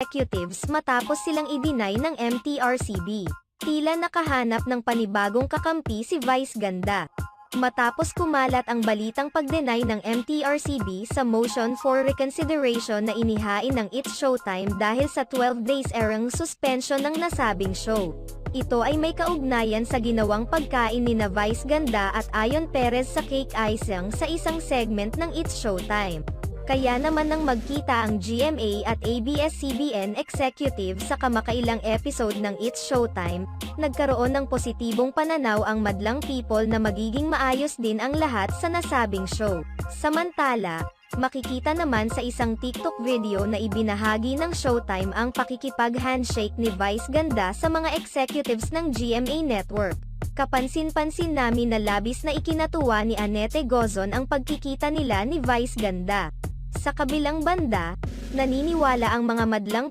executives matapos silang i-deny ng MTRCB. Tila nakahanap ng panibagong kakampi si Vice Ganda. Matapos kumalat ang balitang pag-deny ng MTRCB sa motion for reconsideration na inihain ng It's Showtime dahil sa 12 days erang suspension ng nasabing show. Ito ay may kaugnayan sa ginawang pagkain ni na Vice Ganda at Ayon Perez sa Cake Icing sa isang segment ng It's Showtime. Kaya naman nang magkita ang GMA at ABS-CBN executive sa kamakailang episode ng It's Showtime, nagkaroon ng positibong pananaw ang madlang people na magiging maayos din ang lahat sa nasabing show. Samantala, makikita naman sa isang TikTok video na ibinahagi ng Showtime ang pakikipag-handshake ni Vice Ganda sa mga executives ng GMA Network. Kapansin-pansin namin na labis na ikinatuwa ni Annette Gozon ang pagkikita nila ni Vice Ganda. Sa kabilang banda, naniniwala ang mga madlang